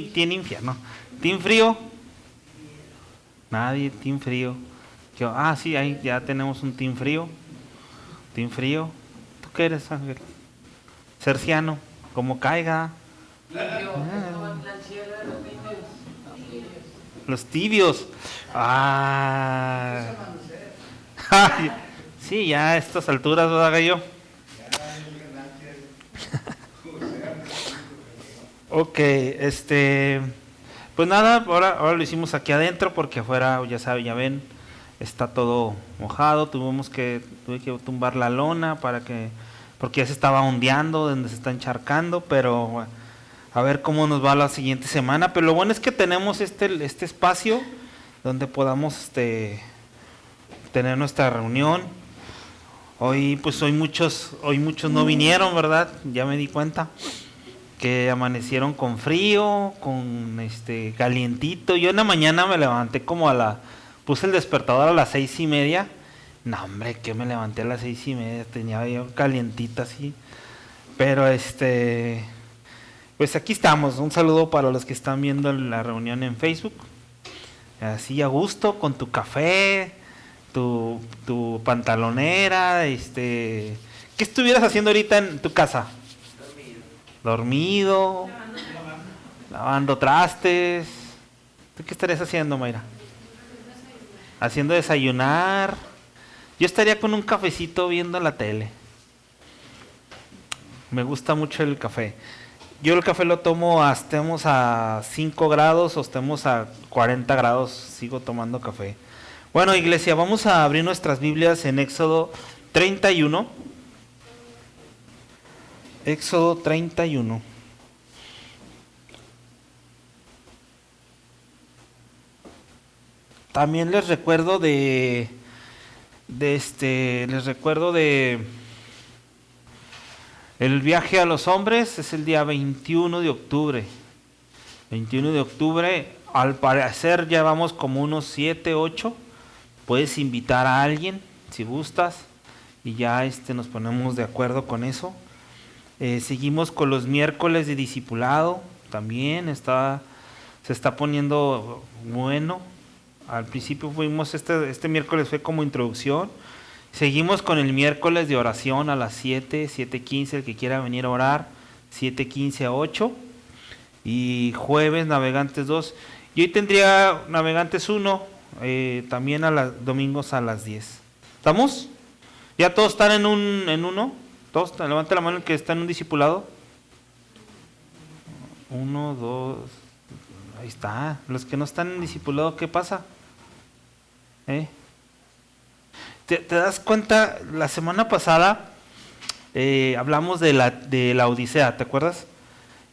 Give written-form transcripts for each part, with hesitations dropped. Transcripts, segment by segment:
tiene infierno? ¿Team frío? Nadie, team frío. Sí, ahí ya tenemos un team frío. Team frío. ¿Tú qué eres, Ángel? Cerciano, como caiga. Los tibios. Sí, ya a estas alturas, ¿verdad, Gallo? Ok, pues nada, ahora lo hicimos aquí adentro porque afuera, ya saben, ya ven, está todo mojado. Tuve que tumbar la lona porque ya se estaba ondeando, donde se está encharcando, pero bueno, a ver cómo nos va la siguiente semana. Pero lo bueno es que tenemos este espacio donde podamos tener nuestra reunión. Hoy muchos no vinieron, ¿verdad? Ya me di cuenta que amanecieron con frío, con calientito. Yo en la mañana me levanté puse el despertador a las 6:30. No, hombre, que me levanté a las 6:30, tenía yo calientita así. Pero pues aquí estamos. Un saludo para los que están viendo la reunión en Facebook. Así a gusto, con tu café, tu pantalonera, ¿qué estuvieras haciendo ahorita en tu casa? Dormido, lavando trastes. ¿Tú qué estarías haciendo, Mayra? Haciendo desayunar. Yo estaría con un cafecito viendo la tele. Me gusta mucho el café. Yo el café lo tomo, estemos a 5 grados o estemos a 40 grados, sigo tomando café. Bueno, iglesia, vamos a abrir nuestras Biblias en Éxodo 31. Éxodo 31. También les recuerdo les recuerdo el viaje a los hombres es el día 21 de octubre. 21 de octubre, al parecer ya vamos como unos 7, 8. Puedes invitar a alguien si gustas y ya nos ponemos de acuerdo con eso. Seguimos con los miércoles de discipulado, también se está poniendo bueno. Al principio fuimos, este miércoles fue como introducción. Seguimos con el miércoles de oración a las 7:15, el que quiera venir a orar, 7:15 a 8. Y jueves Navegantes 2. Y hoy tendría Navegantes 1, también domingos a las 10. ¿Estamos? ¿Ya todos están en uno? ¿Todos? Levante la mano el que está en un discipulado. 1, 2. Ahí está. Los que no están en discipulado, ¿qué pasa? ¿Te das cuenta? La semana pasada hablamos de la Odisea, ¿te acuerdas?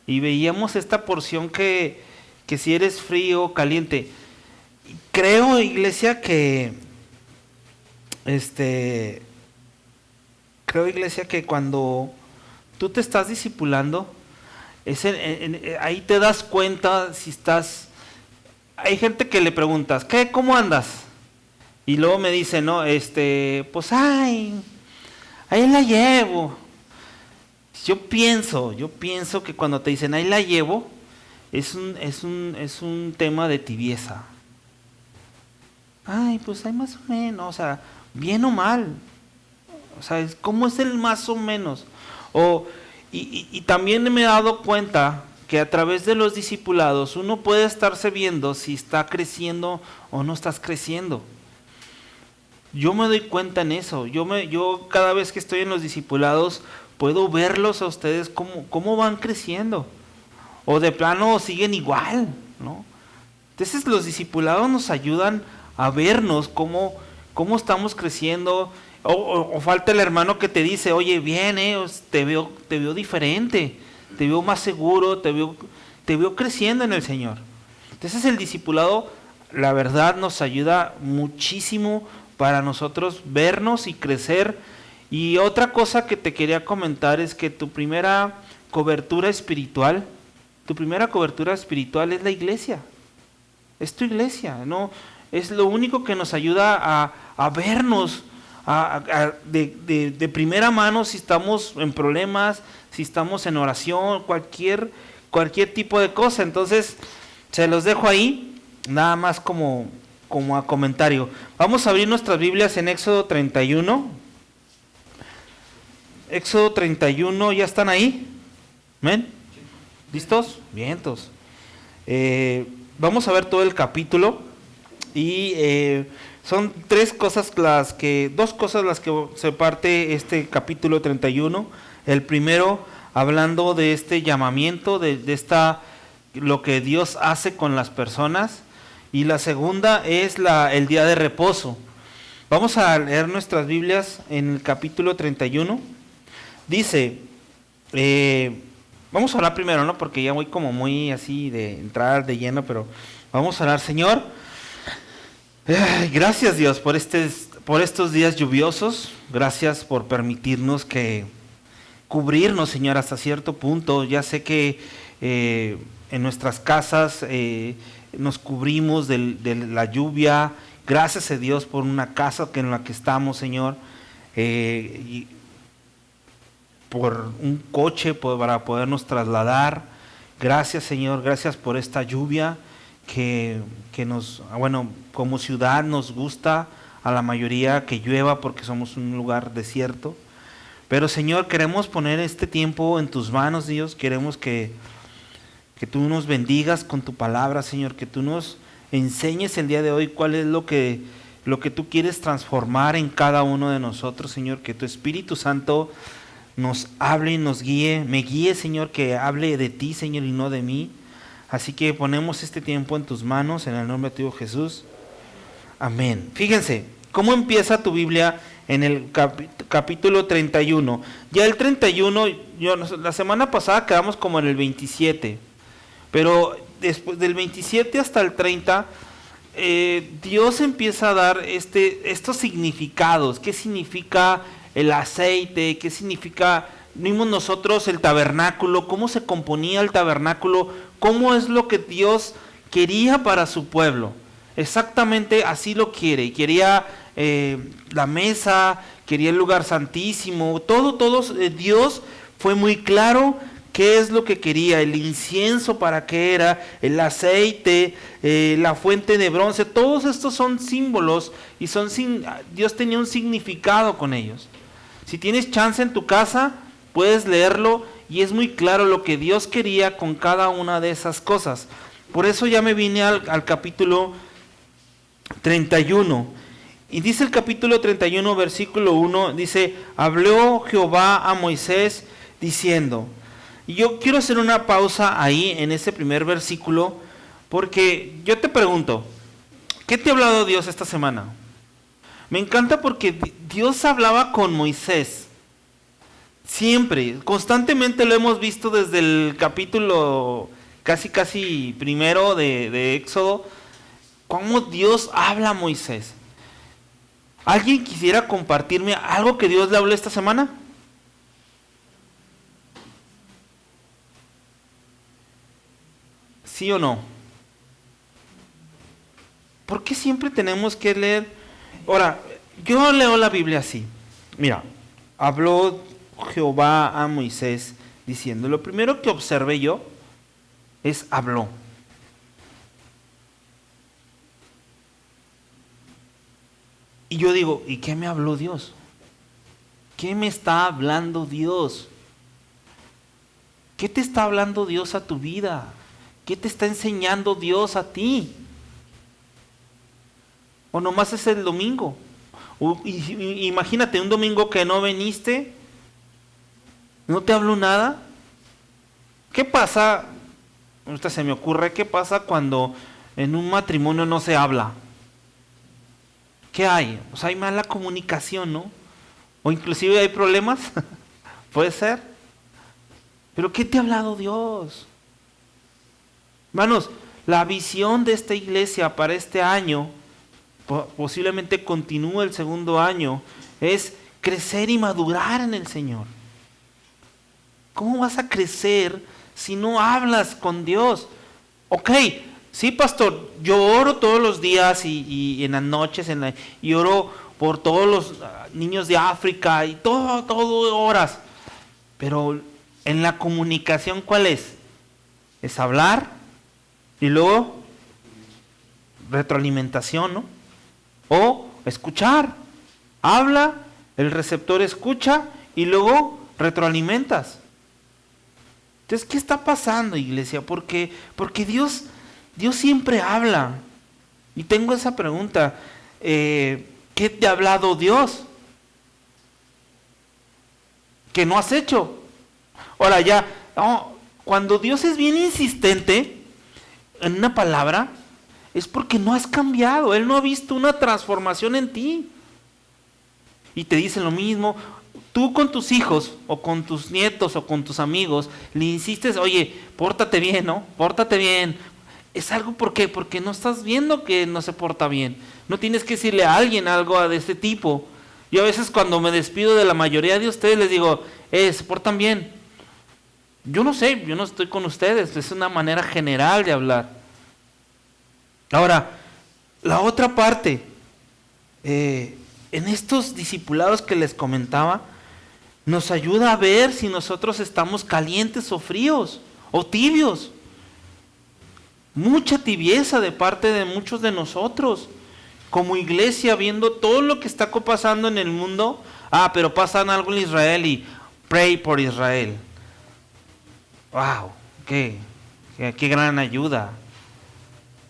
Y veíamos esta porción que si eres frío o caliente. Creo, iglesia, que cuando tú te estás discipulando, ahí te das cuenta si estás. Hay gente que le preguntas, ¿cómo andas? Y luego me dice, no, pues ahí la llevo. Yo pienso que cuando te dicen ahí la llevo, es un tema de tibieza. Pues hay más o menos, o sea, bien o mal. O sea, ¿cómo es el más o menos? Y también me he dado cuenta que a través de los discipulados uno puede estarse viendo si está creciendo o no estás creciendo. Yo me doy cuenta en eso. Yo cada vez que estoy en los discipulados puedo verlos a ustedes cómo van creciendo. O de plano siguen igual, ¿no? Entonces los discipulados nos ayudan a vernos cómo estamos creciendo. O falta el hermano que te dice, oye, bien, te veo diferente, te veo más seguro, te veo creciendo en el Señor. Entonces el discipulado, la verdad, nos ayuda muchísimo para nosotros vernos y crecer. Y otra cosa que te quería comentar es que tu primera cobertura espiritual es la iglesia. Es tu iglesia, ¿no? Es lo único que nos ayuda a vernos de primera mano si estamos en problemas, si estamos en oración, cualquier cualquier tipo de cosa. Entonces, se los dejo ahí, nada más como a comentario. Vamos a abrir nuestras Biblias en Éxodo 31. Éxodo 31, ¿ya están ahí? ¿Ven? ¿Listos? Vientos. Vamos a ver todo el capítulo y son dos cosas las que se parte este capítulo 31. El primero, hablando de este llamamiento, de lo que Dios hace con las personas, y la segunda es el día de reposo. Vamos a leer nuestras Biblias en el capítulo 31. Dice, vamos a orar primero, ¿no? Porque ya voy como muy así de entrar de lleno, pero vamos a orar. Señor, gracias Dios por estos días lluviosos. Gracias por permitirnos cubrirnos, Señor, hasta cierto punto. Ya sé que en nuestras casas nos cubrimos de la lluvia. Gracias a Dios por una casa en la que estamos, Señor. Y por un coche para podernos trasladar. Gracias, Señor, gracias por esta lluvia que como ciudad nos gusta a la mayoría que llueva porque somos un lugar desierto. Pero, Señor, queremos poner este tiempo en tus manos, Dios. Queremos que tú nos bendigas con tu palabra, Señor, que tú nos enseñes el día de hoy cuál es lo que tú quieres transformar en cada uno de nosotros, Señor, que tu Espíritu Santo nos hable y nos guíe, me guíe, Señor, que hable de ti, Señor, y no de mí. Así que ponemos este tiempo en tus manos, en el nombre de tu Hijo Jesús. Amén. Fíjense, ¿cómo empieza tu Biblia en el capítulo 31? Ya el 31, la semana pasada quedamos como en el 27, pero después del 27 hasta el 30, Dios empieza a dar estos significados. ¿Qué significa el aceite? ¿Qué significa? Vimos nosotros el tabernáculo, cómo se componía el tabernáculo, cómo es lo que Dios quería para su pueblo. Exactamente así lo quiere. Y quería la mesa, quería el lugar santísimo, todo Dios fue muy claro qué es lo que quería, el incienso para qué era, el aceite, la fuente de bronce, todos estos son símbolos y Dios tenía un significado con ellos. Si tienes chance en tu casa, puedes leerlo y es muy claro lo que Dios quería con cada una de esas cosas. Por eso ya me vine al capítulo 31. Y dice el capítulo 31, versículo 1, dice, habló Jehová a Moisés diciendo. Y yo quiero hacer una pausa ahí en ese primer versículo, porque yo te pregunto, ¿qué te ha hablado Dios esta semana? Me encanta porque Dios hablaba con Moisés, siempre, constantemente lo hemos visto desde el capítulo casi primero de Éxodo, cómo Dios habla a Moisés. ¿Alguien quisiera compartirme algo que Dios le habló esta semana? ¿Sí o no? ¿Por qué siempre tenemos que leer? Ahora, yo leo la Biblia así. Mira, habló Jehová a Moisés diciendo, lo primero que observé yo es habló. Y yo digo, ¿y qué me habló Dios? ¿Qué me está hablando Dios? ¿Qué te está hablando Dios a tu vida? ¿Qué te está enseñando Dios a ti? ¿O nomás es el domingo? Imagínate un domingo que no viniste, no te habló nada. ¿Qué pasa? Ahorita se me ocurre, ¿qué pasa cuando en un matrimonio no se habla? ¿Qué hay? O sea, hay mala comunicación, ¿no? O inclusive hay problemas, puede ser. Pero ¿qué te ha hablado Dios? Hermanos, la visión de esta iglesia para este año, posiblemente continúe el segundo año, es crecer y madurar en el Señor. ¿Cómo vas a crecer si no hablas con Dios? Ok, sí, pastor, yo oro todos los días y en las noches y oro por todos los niños de África y todo horas. Pero en la comunicación, ¿cuál es? es hablar y luego retroalimentación, ¿no? O escuchar. Habla, el receptor escucha y luego retroalimentas. Entonces, ¿qué está pasando, iglesia? Porque Dios siempre habla. Y tengo esa pregunta. ¿Qué te ha hablado Dios? ¿Qué no has hecho? Ahora ya, cuando Dios es bien insistente en una palabra, es porque no has cambiado. Él no ha visto una transformación en ti. Y te dice lo mismo. Tú con tus hijos, o con tus nietos, o con tus amigos, le insistes, oye, pórtate bien, ¿no? Pórtate bien. Es algo, ¿por qué? Porque no estás viendo que no se porta bien. No tienes que decirle a alguien algo de este tipo. Yo a veces cuando me despido de la mayoría de ustedes les digo, se portan bien. Yo no sé, yo no estoy con ustedes, es una manera general de hablar. Ahora, la otra parte, en estos discipulados que les comentaba, nos ayuda a ver si nosotros estamos calientes o fríos o tibios. Mucha tibieza de parte de muchos de nosotros. Como iglesia, viendo todo lo que está pasando en el mundo. Pero pasa algo en Israel y pray por Israel. Wow, qué gran ayuda.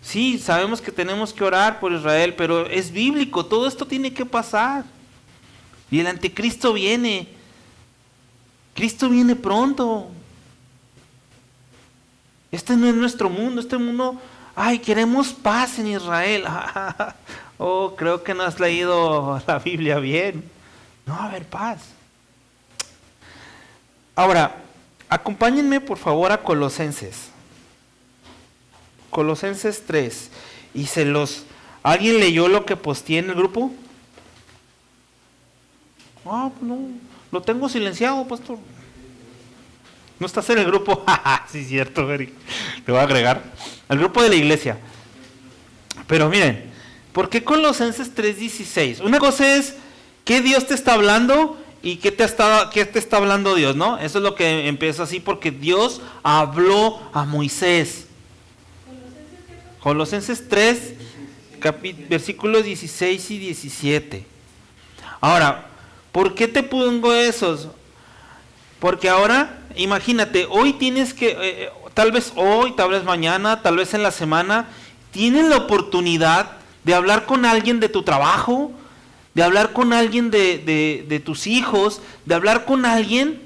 Sí, sabemos que tenemos que orar por Israel, pero es bíblico, todo esto tiene que pasar. Y el anticristo viene. Cristo viene pronto. Este no es nuestro mundo, este mundo, queremos paz en Israel. Creo que no has leído la Biblia bien. No va a haber paz. Ahora, acompáñenme por favor a Colosenses. Colosenses 3. Y ¿alguien leyó lo que posteé en el grupo? No, lo tengo silenciado, pastor. ¿No estás en el grupo? Sí, cierto, Eric. Te voy a agregar. Al grupo de la iglesia. Pero miren, ¿por qué Colosenses 3:16? Una cosa es qué Dios te está hablando y qué te está hablando Dios, ¿no? Eso es lo que empieza así, porque Dios habló a Moisés. Colosenses 3, versículos 16 y 17. Ahora, ¿por qué te pongo esos? Porque ahora, imagínate, hoy tienes que, tal vez hoy, tal vez mañana, tal vez en la semana, tienes la oportunidad de hablar con alguien de tu trabajo, de hablar con alguien de tus hijos, de hablar con alguien.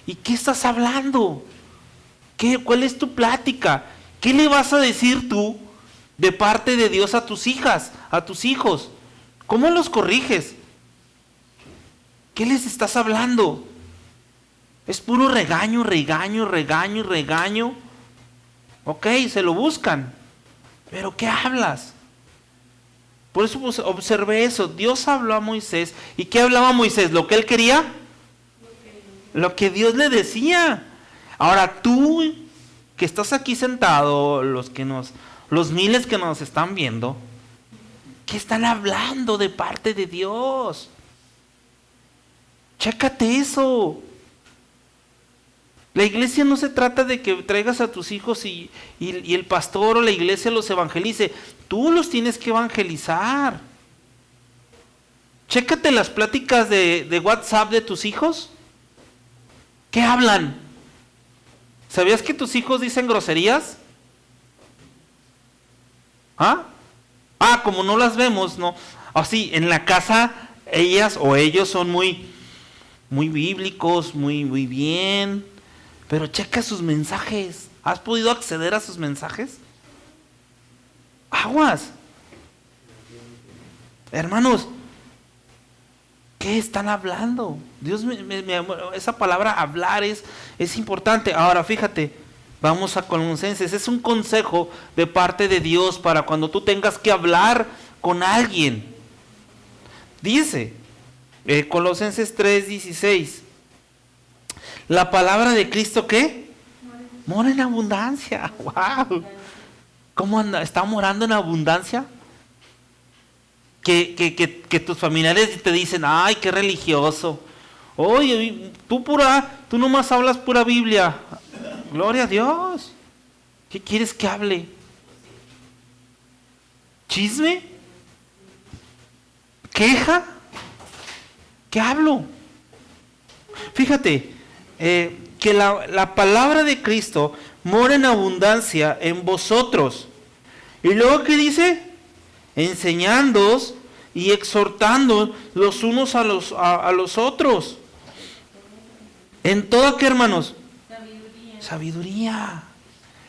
¿Y qué estás hablando? ¿Cuál es tu plática? ¿Qué le vas a decir tú de parte de Dios a tus hijas, a tus hijos? ¿Cómo los corriges? ¿Qué les estás hablando? Es puro regaño. Ok, se lo buscan. Pero ¿qué hablas? Por eso observé eso. Dios habló a Moisés. ¿Y qué hablaba Moisés? ¿Lo que él quería? Lo que Dios le decía. Ahora tú, que estás aquí sentado, los miles que nos están viendo, ¿qué están hablando de parte de Dios? Chécate eso. La iglesia no se trata de que traigas a tus hijos y el pastor o la iglesia los evangelice. Tú los tienes que evangelizar. Chécate las pláticas de WhatsApp de tus hijos. ¿Qué hablan? ¿Sabías que tus hijos dicen groserías? Como no las vemos, no. Así, en la casa ellas o ellos son muy bíblicos, muy bien. Pero checa sus mensajes. ¿Has podido acceder a sus mensajes? Aguas. Hermanos, ¿qué están hablando? Dios esa palabra hablar es importante. Ahora fíjate, vamos a Colosenses. Es un consejo de parte de Dios para cuando tú tengas que hablar con alguien. Dice, Colosenses 3:16. La palabra de Cristo, ¿qué? Mora en abundancia. ¡Wow! ¿Cómo anda? ¿Está morando en abundancia? Que tus familiares te dicen, ¡ay, qué religioso! Oye, tú nomás hablas pura Biblia. Gloria a Dios. ¿Qué quieres que hable? ¿Chisme? ¿Queja? ¿Qué hablo? Fíjate, que la palabra de Cristo mora en abundancia en vosotros. ¿Y luego qué dice? Enseñándoos y exhortando los unos a los otros. ¿En todo qué, hermanos? Sabiduría.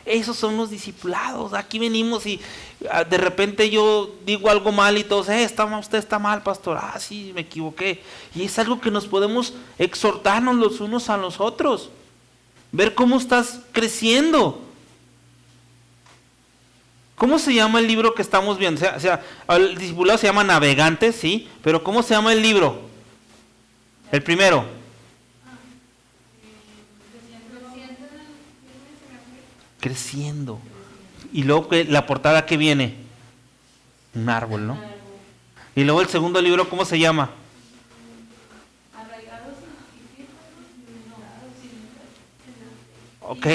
Esos son los discipulados. Aquí venimos y de repente yo digo algo mal y todos, usted está mal, pastor. Ah, sí, me equivoqué. Y es algo que nos podemos exhortarnos los unos a los otros. Ver cómo estás creciendo. ¿Cómo se llama el libro que estamos viendo? O sea, el discipulado se llama Navegantes, sí, pero ¿cómo se llama el libro? El primero. Creciendo. Y luego la portada que viene, un árbol, ¿no? Y luego el segundo libro, ¿cómo se llama? Ok,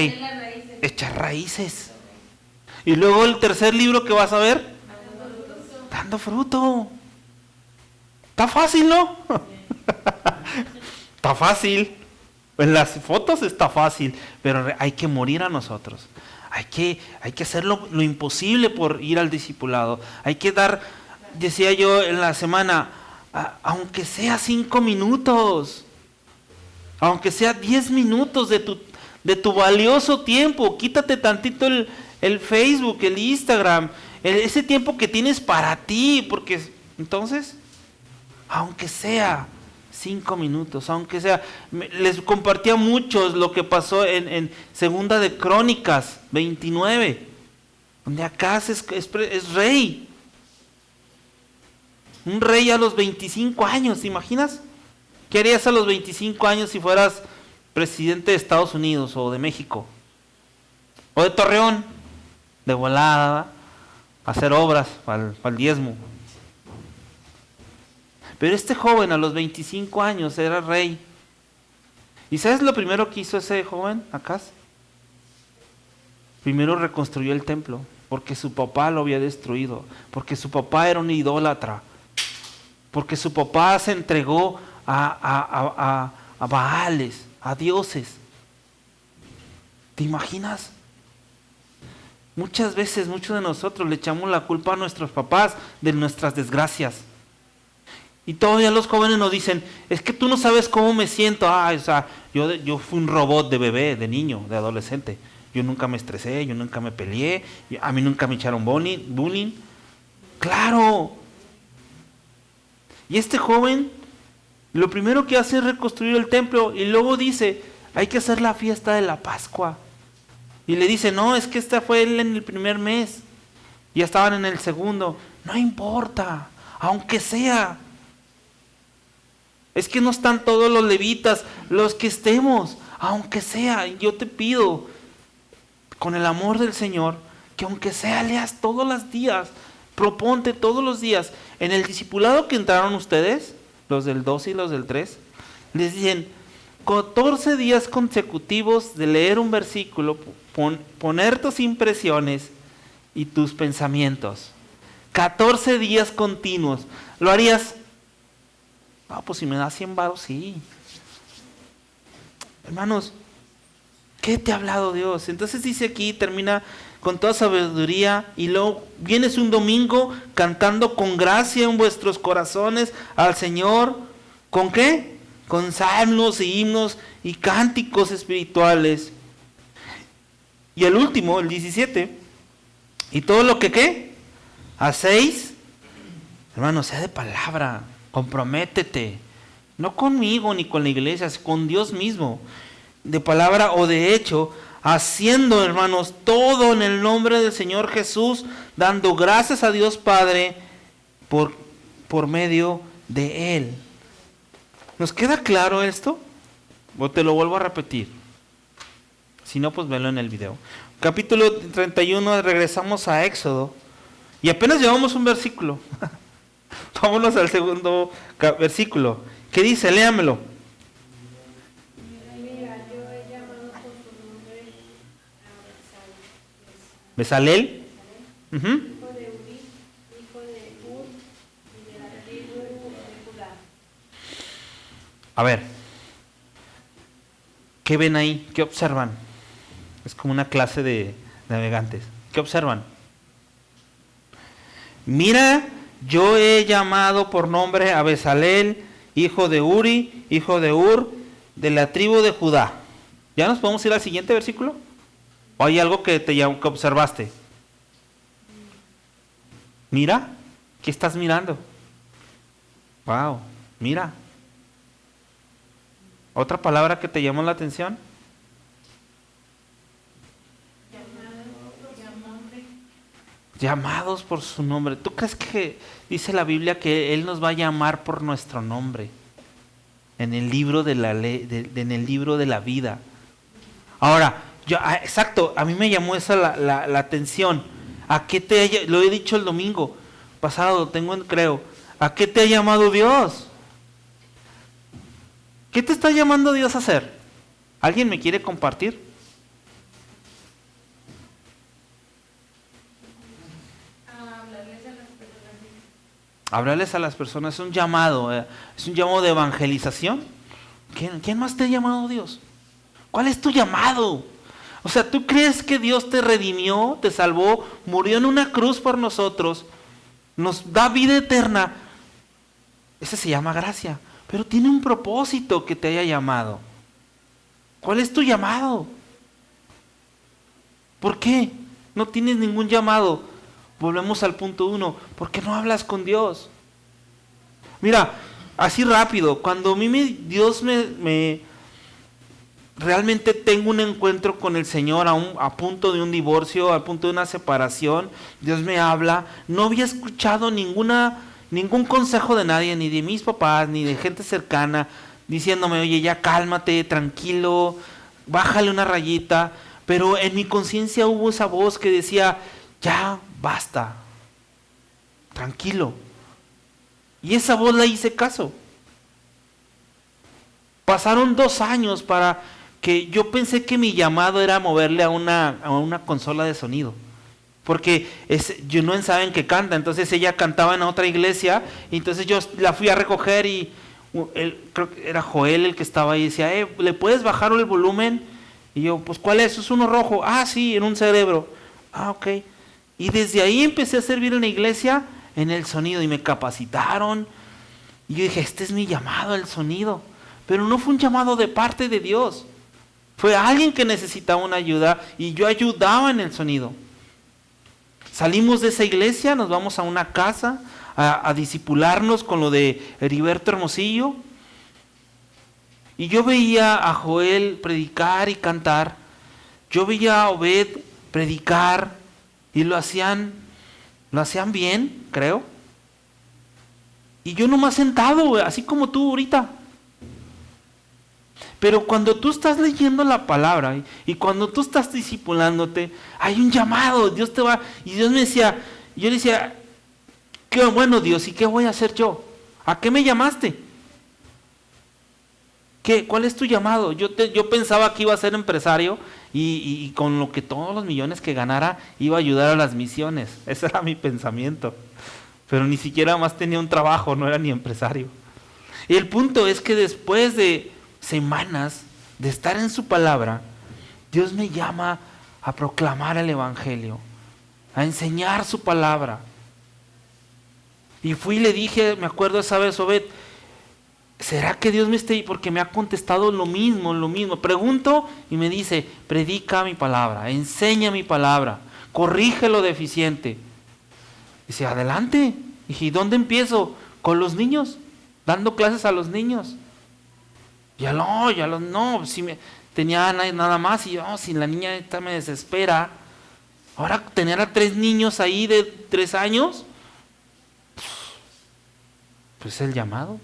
echar raíces. Y luego el tercer libro que vas a ver, dando fruto. Está fácil, ¿no? Está fácil. En las fotos está fácil, pero hay que morir a nosotros. Hay que hacer lo imposible por ir al discipulado. Hay que dar, decía yo en la semana, aunque sea 5 minutos, aunque sea 10 minutos de tu valioso tiempo. Quítate tantito el Facebook, el Instagram, ese tiempo que tienes para ti, porque entonces, aunque sea 5 minutos, aunque sea, les compartía muchos lo que pasó en Segunda de Crónicas 29, donde Acaz es rey, un rey a los 25 años, ¿te imaginas? ¿Qué harías a los 25 años si fueras presidente de Estados Unidos o de México? O de Torreón, de volada, hacer obras para el diezmo. Pero este joven a los 25 años era rey. ¿Y sabes lo primero que hizo ese joven, Acaz? Primero reconstruyó el templo, porque su papá lo había destruido, porque su papá era un idólatra, porque su papá se entregó a Baales, a dioses. ¿Te imaginas? Muchas veces, muchos de nosotros le echamos la culpa a nuestros papás de nuestras desgracias. Y todavía los jóvenes nos dicen, es que tú no sabes cómo me siento. Yo fui un robot de bebé, de niño, de adolescente. Yo nunca me estresé, yo nunca me peleé, a mí nunca me echaron bullying. ¡Claro! Y este joven, lo primero que hace es reconstruir el templo y luego dice, hay que hacer la fiesta de la Pascua. Y le dice, no, es que esta fue él en el primer mes. Ya estaban en el segundo. No importa, aunque sea. Es que no están todos los levitas, los que estemos, aunque sea. Yo te pido, con el amor del Señor, que aunque sea leas todos los días, proponte todos los días. En el discipulado que entraron ustedes, los del 2 y los del 3, les dicen, 14 días consecutivos de leer un versículo, poner tus impresiones y tus pensamientos. 14 días continuos. ¿Lo harías? Pues si me da 100 varos, sí. Hermanos, ¿qué te ha hablado Dios? Entonces dice aquí, termina con toda sabiduría, y luego vienes un domingo cantando con gracia en vuestros corazones al Señor. ¿Con qué? Con salmos y himnos y cánticos espirituales. Y el último, el 17, y todo lo que ¿qué? Hacéis, hermanos, sea de palabra. Comprométete, no conmigo ni con la iglesia, con Dios mismo, de palabra o de hecho, haciendo, hermanos, todo en el nombre del Señor Jesús, dando gracias a Dios Padre por medio de Él. ¿Nos queda claro esto? O te lo vuelvo a repetir. Si no, pues velo en el video. Capítulo 31, regresamos a Éxodo, y apenas llevamos un versículo. Vámonos al segundo versículo. ¿Qué dice? Léamelo. Mira, yo he llamado por su nombre a Absalom, Besaleel. Ujú. hijo de Uri, hijo de Hur, y de la tribu de Judá. A ver, ¿qué ven ahí? ¿Qué observan? Es como una clase de navegantes. ¿Qué observan? Mira, yo he llamado por nombre a Besaleel, hijo de Uri, hijo de Hur, de la tribu de Judá. ¿Ya nos podemos ir al siguiente versículo? ¿O hay algo que que observaste? Mira, ¿qué estás mirando? Wow, mira. ¿Otra palabra que te llamó la atención? Llamados por su nombre. ¿Tú crees que dice la Biblia que Él nos va a llamar por nuestro nombre? En el libro de la ley, en el libro de la vida. Ahora, exacto, a mí me llamó esa la atención. ¿A qué lo he dicho el domingo pasado, creo? ¿A qué te ha llamado Dios? ¿Qué te está llamando Dios a hacer? ¿Alguien me quiere compartir? Hablarles a las personas es un llamado de evangelización. ¿Quién más te ha llamado Dios? ¿Cuál es tu llamado? O sea, ¿tú crees que Dios te redimió, te salvó, murió en una cruz por nosotros, nos da vida eterna? Ese se llama gracia, pero tiene un propósito que te haya llamado. ¿Cuál es tu llamado? ¿Por qué no tienes ningún llamado? Volvemos al punto 1. ¿Por qué no hablas con Dios? Mira, así rápido, cuando a mí Dios me realmente tengo un encuentro con el Señor a punto de un divorcio, a punto de una separación, Dios me habla, no había escuchado ningún consejo de nadie, ni de mis papás, ni de gente cercana, diciéndome, oye, ya cálmate, tranquilo, bájale una rayita, pero en mi conciencia hubo esa voz que decía, ya basta, tranquilo. Y esa voz la hice caso. Pasaron 2 años para que yo pensé que mi llamado era moverle a una consola de sonido. Porque yo no saben que canta, entonces ella cantaba en otra iglesia, y entonces yo la fui a recoger y creo que era Joel el que estaba ahí y decía, ¿le puedes bajar el volumen? Y yo, pues ¿cuál es? Es uno rojo. Ah, sí, en un cerebro. Ah, ok. Y desde ahí empecé a servir en la iglesia en el sonido y me capacitaron. Y yo dije, este es mi llamado, el sonido. Pero no fue un llamado de parte de Dios. Fue alguien que necesitaba una ayuda y yo ayudaba en el sonido. Salimos de esa iglesia, nos vamos a una casa a discipularnos con lo de Heriberto Hermosillo. Y yo veía a Joel predicar y cantar. Yo veía a Obed predicar y lo hacían bien, creo. Y yo nomás sentado, así como tú ahorita. Pero cuando tú estás leyendo la palabra y cuando tú estás discipulándote, hay un llamado, Dios te va. Y Dios me decía, yo le decía, qué bueno Dios, ¿y qué voy a hacer yo? ¿A qué me llamaste? ¿Cuál es tu llamado? Yo pensaba que iba a ser empresario y con lo que todos los millones que ganara iba a ayudar a las misiones. Ese era mi pensamiento. Pero ni siquiera más tenía un trabajo, no era ni empresario. Y el punto es que después de semanas de estar en su palabra, Dios me llama a proclamar el evangelio, a enseñar su palabra. Y fui y le dije, me acuerdo esa vez, Obed, ¿será que Dios me esté ahí? Porque me ha contestado lo mismo. Pregunto y me dice, predica mi palabra, enseña mi palabra, corrige lo deficiente. Dice, adelante. Dije, ¿y dónde empiezo? Con los niños, dando clases a los niños. No, si tenía nada más y yo, si la niña esta me desespera. Ahora tener a 3 niños ahí de 3 años, pues el llamado.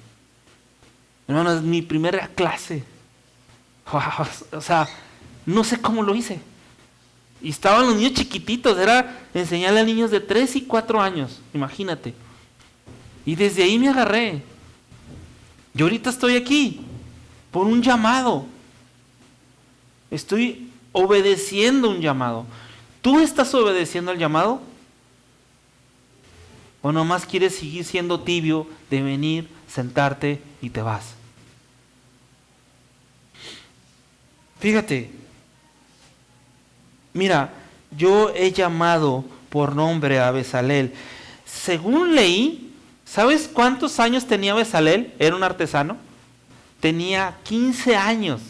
Hermano, es mi primera clase. O sea, no sé cómo lo hice. Y estaban los niños chiquititos, era enseñarle a niños de 3 y 4 años, imagínate. Y desde ahí me agarré. Yo ahorita estoy aquí por un llamado. Estoy obedeciendo un llamado. ¿Tú estás obedeciendo al llamado? ¿O nomás quieres seguir siendo tibio de venir, sentarte y te vas? Fíjate, mira, yo he llamado por nombre a Bezalel. Según leí, ¿sabes cuántos años tenía Bezalel? Era un artesano. Tenía 15 años.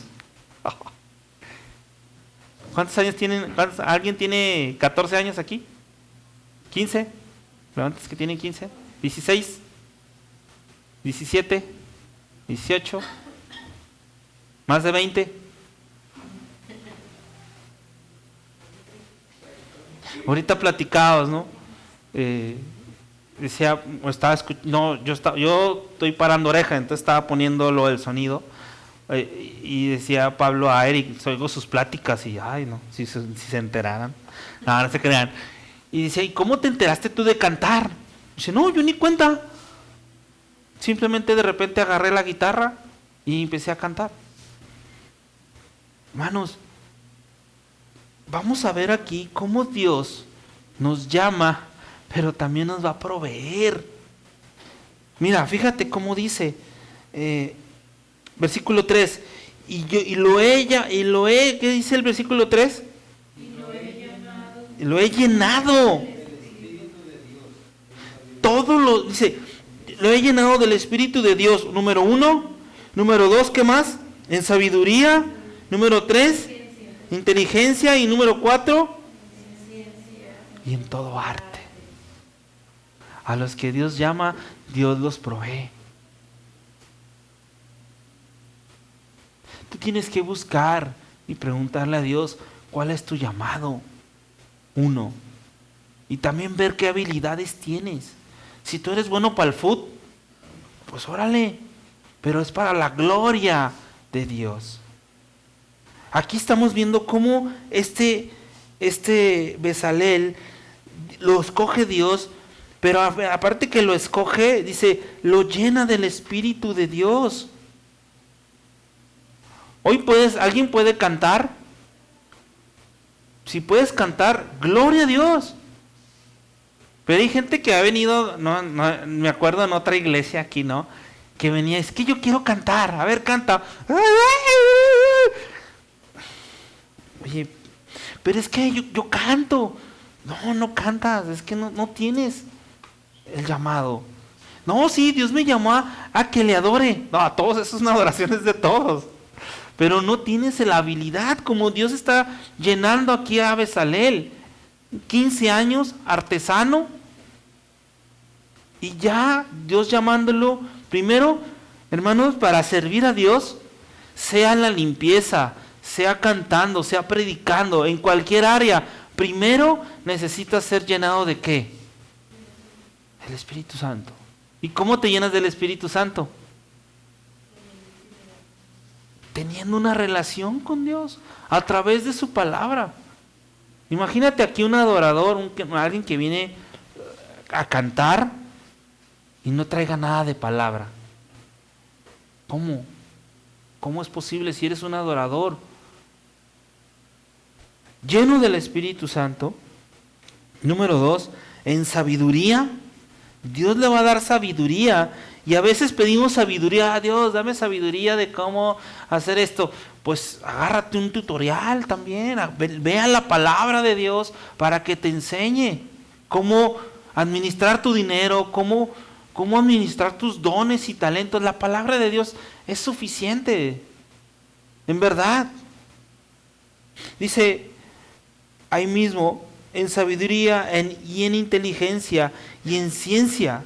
¿Cuántos años tienen? ¿Alguien tiene 14 años aquí? ¿15? ¿Levantas que tienen 15? ¿16? ¿17? ¿18? ¿Más de 20? Ahorita platicabas, ¿no? Decía, yo estoy parando oreja, entonces estaba poniéndolo el sonido. Y decía Pablo a Eric, oigo sus pláticas y, ay, no, si se enteraran. No se crean. Y dice, ¿y cómo te enteraste tú de cantar? Dice, no, yo ni cuenta. Simplemente de repente agarré la guitarra y empecé a cantar. Hermanos, vamos a ver aquí cómo Dios nos llama, pero también nos va a proveer. Mira, fíjate cómo dice, versículo 3, ¿qué dice el versículo 3? Lo he llenado. Dice, lo he llenado del Espíritu de Dios, número 1. Número 2, ¿qué más? En sabiduría. Número 3, inteligencia. Y número 4, y en todo arte. A los que Dios llama, Dios los provee. Tú tienes que buscar y preguntarle a Dios, ¿cuál es tu llamado? 1. Y también ver qué habilidades tienes. Si tú eres bueno para el fútbol, pues órale, pero es para la gloria de Dios. Aquí estamos viendo cómo este Bezalel lo escoge Dios, pero aparte que lo escoge, dice, lo llena del Espíritu de Dios. Hoy alguien puede cantar. Si puedes cantar, gloria a Dios. Pero hay gente que ha venido, no, me acuerdo en otra iglesia aquí, ¿no? Que venía, es que yo quiero cantar, a ver, canta. Oye, pero es que yo canto. No cantas, es que no tienes el llamado. No, sí, Dios me llamó a que le adore. No, a todos, eso es una adoración, es de todos. Pero no tienes la habilidad, como Dios está llenando aquí a Bezalel. 15 años, artesano. Y ya Dios llamándolo, primero, hermanos, para servir a Dios, sea en la limpieza, sea cantando, sea predicando, en cualquier área, primero necesitas ser llenado ¿de qué? El Espíritu Santo. ¿Y cómo te llenas del Espíritu Santo? Teniendo una relación con Dios a través de su palabra. Imagínate aquí un adorador, alguien que viene a cantar y no traiga nada de palabra. ¿Cómo? ¿Cómo es posible si eres un adorador? Lleno del Espíritu Santo. Número 2, en sabiduría. Dios le va a dar sabiduría. Y a veces pedimos sabiduría a Dios, dame sabiduría de cómo hacer esto. Pues agárrate un tutorial también, vea la palabra de Dios para que te enseñe cómo administrar tu dinero, cómo administrar tus dones y talentos. La palabra de Dios es suficiente, en verdad. Dice ahí mismo, en sabiduría y en inteligencia y en ciencia.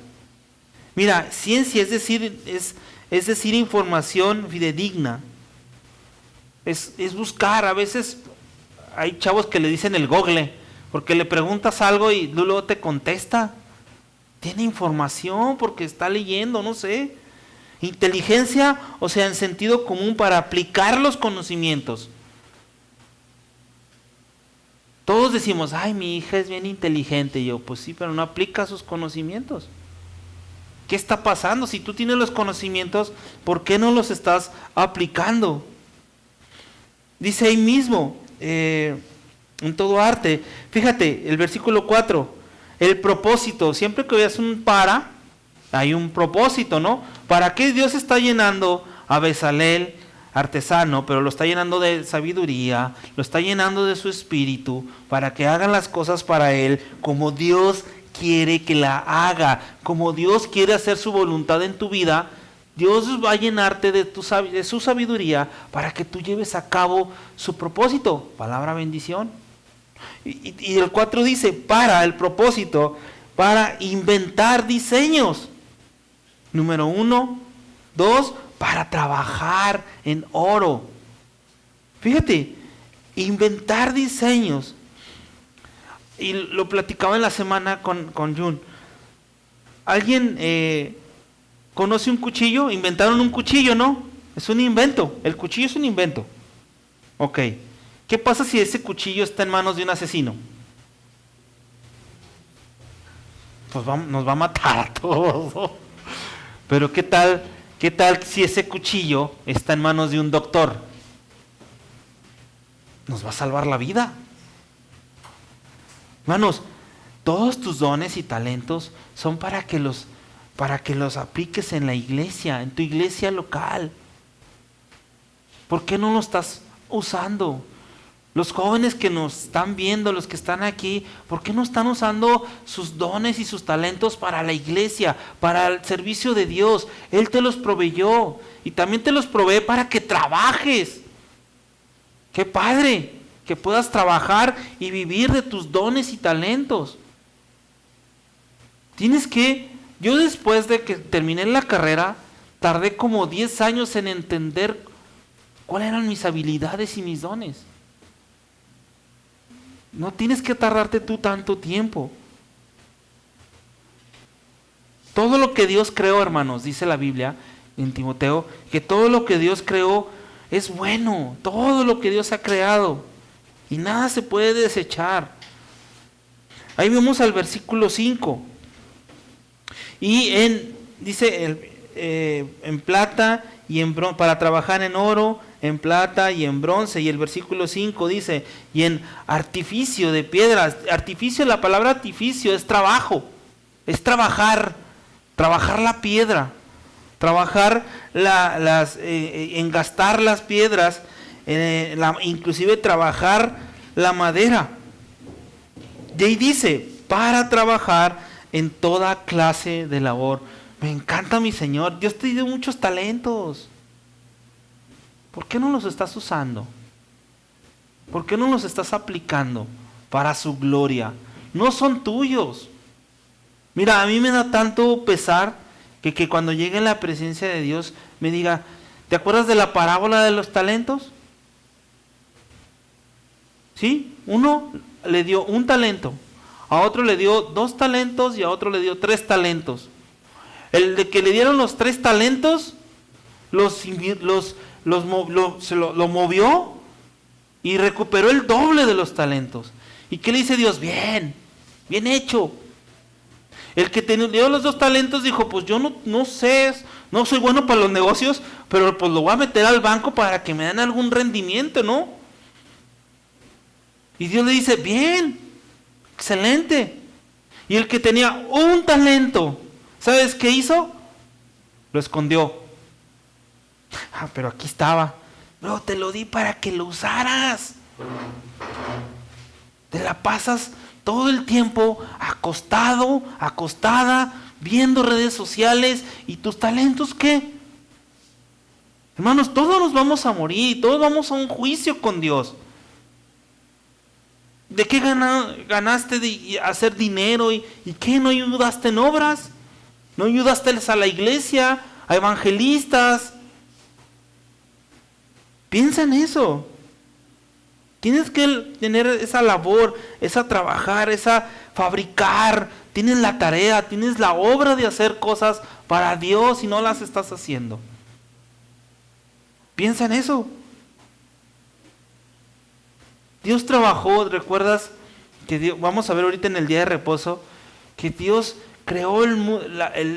Mira, ciencia es decir información fidedigna. Es buscar. A veces hay chavos que le dicen el Google, porque le preguntas algo y luego te contesta. Tiene información porque está leyendo, no sé. Inteligencia, o sea, en sentido común para aplicar los conocimientos. Todos decimos, ay, mi hija es bien inteligente. Y yo, pues sí, pero no aplica sus conocimientos. ¿Qué está pasando? Si tú tienes los conocimientos, ¿por qué no los estás aplicando? Dice ahí mismo, En todo arte. Fíjate, el versículo 4, el propósito. Siempre que veas un para, hay un propósito, ¿no? ¿Para qué Dios está llenando a Bezalel, artesano, pero lo está llenando de sabiduría, lo está llenando de su espíritu, para que hagan las cosas para Él como Dios quiere que la haga, como Dios quiere hacer su voluntad en tu vida? Dios va a llenarte de su sabiduría para que tú lleves a cabo su propósito. Palabra bendición. Y el 4 dice, para el propósito, para inventar diseños. Número 1, 2, para trabajar en oro. Fíjate, inventar diseños. Y lo platicaba en la semana con Jun. ¿Alguien conoce un cuchillo? Inventaron un cuchillo, ¿no? Es un invento. El cuchillo es un invento. Ok. ¿Qué pasa si ese cuchillo está en manos de un asesino? Pues nos va a matar a todos. Pero ¿qué tal si ese cuchillo está en manos de un doctor? Nos va a salvar la vida. Hermanos, todos tus dones y talentos son para que los apliques en la iglesia, en tu iglesia local. ¿Por qué no lo estás usando? Los jóvenes que nos están viendo, los que están aquí, ¿por qué no están usando sus dones y sus talentos para la iglesia, para el servicio de Dios? Él te los proveyó y también te los provee para que trabajes. ¡Qué padre! Que puedas trabajar y vivir de tus dones y talentos. Yo después de que terminé la carrera, tardé como 10 años en entender cuáles eran mis habilidades y mis dones. No tienes que tardarte tú tanto tiempo. Todo lo que Dios creó, hermanos, dice la Biblia en Timoteo, que todo lo que Dios creó es bueno. Todo lo que Dios ha creado. Y nada se puede desechar. Ahí vemos al versículo 5. Y dice en plata y en bronce, para trabajar en oro, en plata y en bronce. Y el versículo 5 dice, y en artificio de piedras. Artificio, la palabra artificio es trabajo, es trabajar la piedra, trabajar engastar las piedras, inclusive trabajar la madera. Y ahí dice, para trabajar en toda clase de labor. Me encanta mi Señor, Dios te dio muchos talentos. ¿Por qué no los estás usando? ¿Por qué no los estás aplicando para su gloria? No son tuyos. Mira, a mí me da tanto pesar que cuando llegue en la presencia de Dios me diga, ¿te acuerdas de la parábola de los talentos? ¿Sí? Uno le dio un talento, a otro le dio 2 talentos y a otro le dio 3 talentos. El de que le dieron los 3 talentos, lo movió y recuperó el doble de los talentos. ¿Y qué le dice Dios? Bien hecho. El que le dio los 2 talentos dijo, pues yo no sé, no soy bueno para los negocios, pero pues lo voy a meter al banco para que me den algún rendimiento, ¿no? Y Dios le dice, bien, excelente. Y el que tenía un talento, ¿sabes qué hizo? Lo escondió. Pero aquí estaba. Bro, te lo di para que lo usaras. Te la pasas todo el tiempo acostado, acostada, viendo redes sociales. ¿Y tus talentos qué? Hermanos, todos nos vamos a morir, todos vamos a un juicio con Dios. ¿De qué ganaste de hacer dinero? ¿Y qué? ¿No ayudaste en obras? ¿No ayudaste a la iglesia? ¿A evangelistas? Piensa en eso. Tienes que tener esa labor, esa trabajar, esa fabricar. Tienes la tarea, tienes la obra de hacer cosas para Dios y no las estás haciendo. Piensa en eso. Dios trabajó, ¿recuerdas? Que Dios, vamos a ver ahorita en el día de reposo, que Dios creó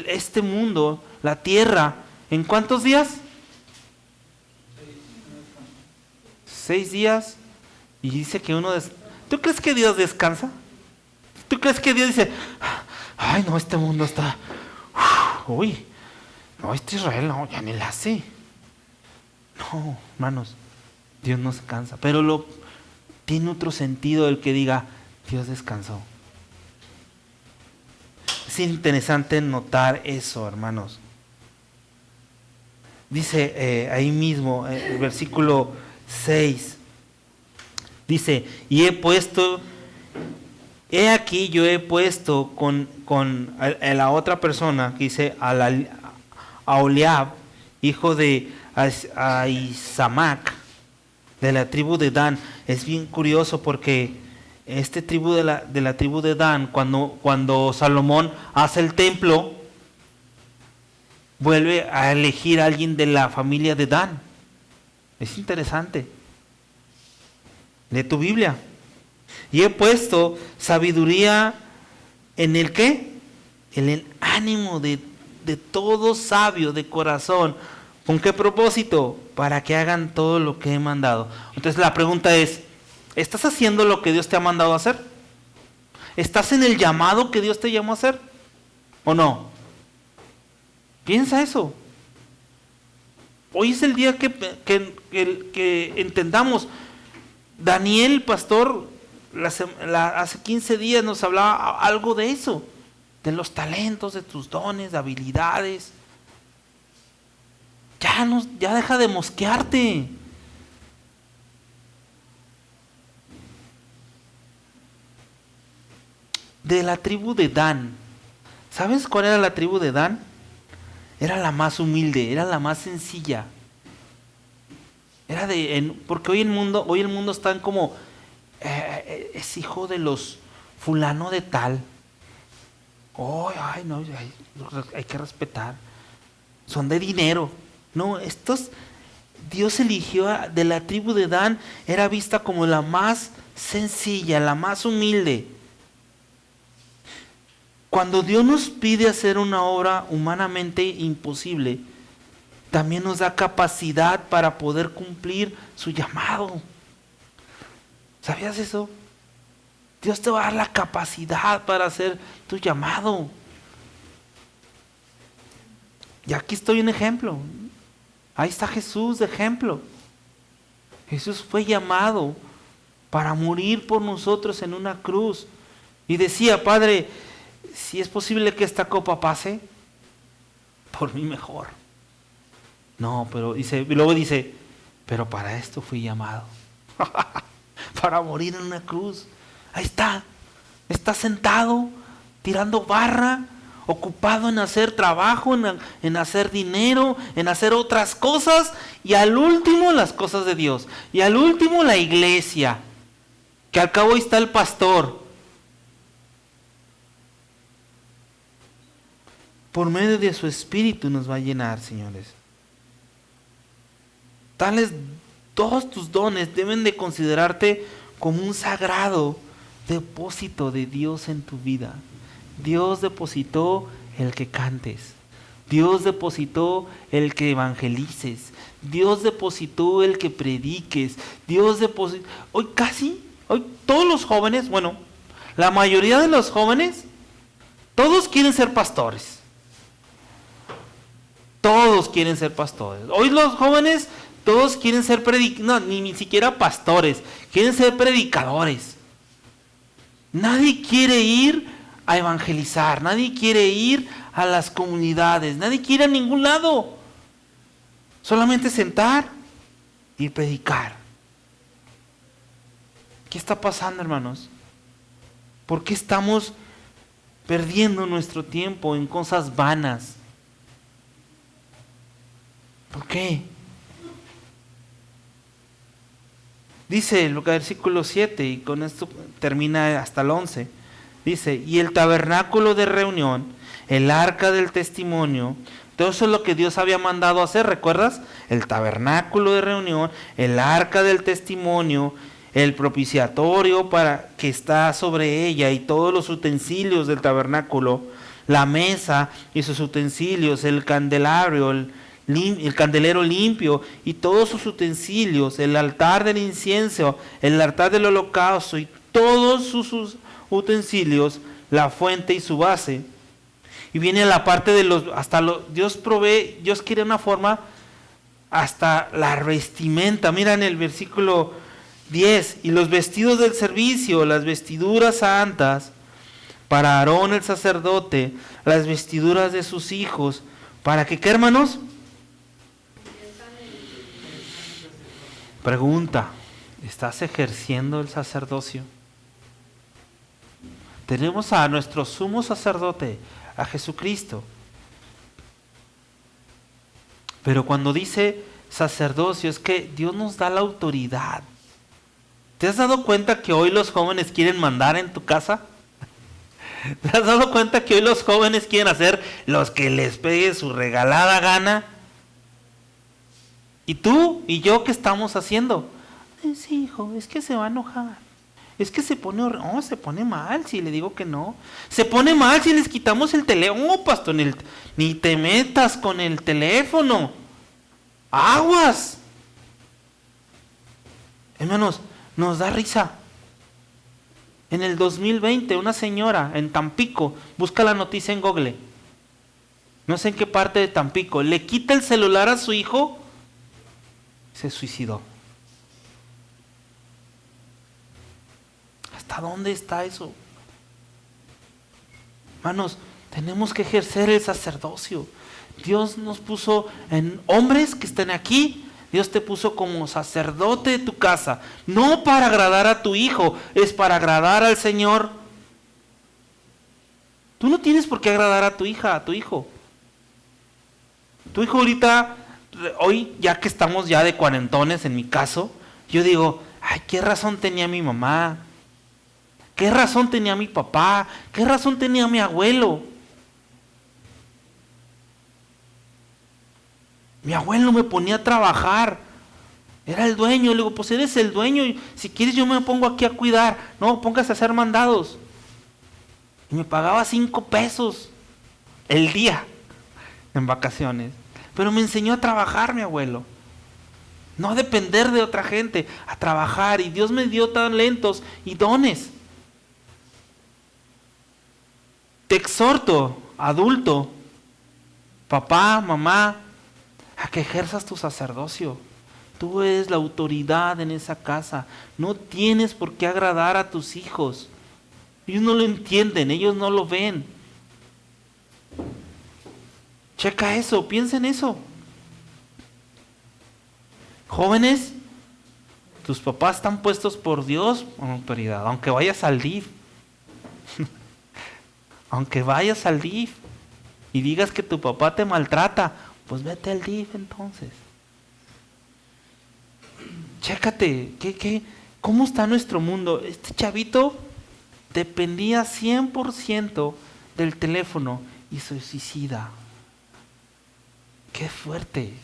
este mundo, la tierra, ¿en cuántos días? 6 días. Y dice que uno ¿Tú crees que Dios descansa? ¿Tú crees que Dios dice, ay no, este mundo está, uy, no, este Israel no, ya ni la hace? No, hermanos, Dios no se cansa, pero tiene otro sentido el que diga, Dios descansó. Es interesante notar eso, hermanos. Dice ahí mismo, el versículo 6, dice, he aquí yo he puesto con la otra persona, que dice, a Oliab, hijo de Ahisamac, de la tribu de Dan. Es bien curioso porque tribu de la tribu de Dan, cuando Salomón hace el templo, vuelve a elegir a alguien de la familia de Dan. Es interesante. Lee tu Biblia. Y he puesto sabiduría en el ¿qué? En el ánimo de todo sabio de corazón. ¿Con qué propósito? Para que hagan todo lo que he mandado. Entonces la pregunta es, ¿estás haciendo lo que Dios te ha mandado a hacer? ¿Estás en el llamado que Dios te llamó a hacer? ¿O no? Piensa eso. Hoy es el día que entendamos. Daniel, pastor, hace 15 días nos hablaba algo de eso, de los talentos, de tus dones, de habilidades. Ya deja de mosquearte. De la tribu de Dan. ¿Sabes cuál era la tribu de Dan? Era la más humilde, era la más sencilla. Porque hoy el mundo está en como es hijo de los fulano de tal. Oh, ay, no, hay que respetar. Son de dinero. No, Dios eligió de la tribu de Dan, era vista como la más sencilla, la más humilde. Cuando Dios nos pide hacer una obra humanamente imposible, también nos da capacidad para poder cumplir su llamado. ¿Sabías eso? Dios te va a dar la capacidad para hacer tu llamado. Y aquí estoy un ejemplo. Ahí está Jesús de ejemplo. Jesús fue llamado para morir por nosotros en una cruz. Y decía, Padre, si es posible que esta copa pase, por mí mejor. No, pero luego dice, pero para esto fui llamado. Para morir en una cruz. Ahí está sentado, tirando barra, ocupado en hacer trabajo, en hacer dinero, en hacer otras cosas, y al último las cosas de Dios, y al último la iglesia, que al cabo ahí está el pastor. Por medio de su espíritu nos va a llenar, señores. Todos tus dones deben de considerarte como un sagrado depósito de Dios en tu vida. Dios depositó el que cantes. Dios depositó el que evangelices. Dios depositó el que prediques. Hoy todos los jóvenes, la mayoría de los jóvenes, todos quieren ser pastores. Todos quieren ser pastores. Hoy los jóvenes, todos quieren ser ni siquiera pastores, quieren ser predicadores. Nadie quiere ir a evangelizar, nadie quiere ir a las comunidades, nadie quiere ir a ningún lado. Solamente sentar y predicar. ¿Qué está pasando, hermanos? ¿Por qué estamos perdiendo nuestro tiempo en cosas vanas? ¿Por qué? Dice el versículo 7, y con esto termina hasta el 11. Dice, y el tabernáculo de reunión, el arca del testimonio, todo eso es lo que Dios había mandado hacer, ¿recuerdas? El tabernáculo de reunión, el arca del testimonio, el propiciatorio para que está sobre ella y todos los utensilios del tabernáculo, la mesa y sus utensilios, el candelabro, el candelero limpio y todos sus utensilios, el altar del incienso, el altar del holocausto y todos sus utensilios, la fuente y su base. Y viene la parte de Dios provee, Dios quiere una forma hasta la vestimenta. Mira en el versículo 10, y los vestidos del servicio, las vestiduras santas, para Aarón el sacerdote, las vestiduras de sus hijos, ¿para qué, hermanos? Pregunta, ¿estás ejerciendo el sacerdocio? Tenemos a nuestro sumo sacerdote, a Jesucristo. Pero cuando dice sacerdocio, es que Dios nos da la autoridad. ¿Te has dado cuenta que hoy los jóvenes quieren mandar en tu casa? ¿Te has dado cuenta que hoy los jóvenes quieren hacer los que les pegue su regalada gana? ¿Y tú y yo qué estamos haciendo? Sí, hijo, es que se va a enojar. Es que se pone mal si le digo que no. Se pone mal si les quitamos el teléfono. Pastor, ni te metas con el teléfono. Aguas. Hermanos, nos da risa. En el 2020, una señora en Tampico, busca la noticia en Google, no sé en qué parte de Tampico, le quita el celular a su hijo, se suicidó. ¿Hasta dónde está eso? Hermanos, tenemos que ejercer el sacerdocio. Dios nos puso en hombres que estén aquí. Dios te puso como sacerdote de tu casa, no para agradar a tu hijo, es para agradar al Señor. Tú no tienes por qué agradar a tu hija, a tu hijo. Tu hijo ahorita, hoy ya que estamos ya de cuarentones en mi caso, yo digo, ay, ¿qué razón tenía mi mamá? ¿Qué razón tenía mi papá? ¿Qué razón tenía mi abuelo? Mi abuelo me ponía a trabajar. Era el dueño. Le digo, pues eres el dueño. Y si quieres yo me pongo aquí a cuidar. No, póngase a hacer mandados. Y me pagaba 5 pesos el día en vacaciones. Pero me enseñó a trabajar mi abuelo. No a depender de otra gente. A trabajar. Y Dios me dio talentos y dones. Te exhorto, adulto, papá, mamá, a que ejerzas tu sacerdocio. Tú eres la autoridad en esa casa. No tienes por qué agradar a tus hijos. Ellos no lo entienden, ellos no lo ven. Checa eso, piensa en eso. Jóvenes, tus papás están puestos por Dios con autoridad, aunque vayas al DIF. Aunque vayas al DIF y digas que tu papá te maltrata, pues vete al DIF entonces. Chécate, ¿cómo está nuestro mundo? Este chavito dependía 100% del teléfono y se suicida. ¡Qué fuerte!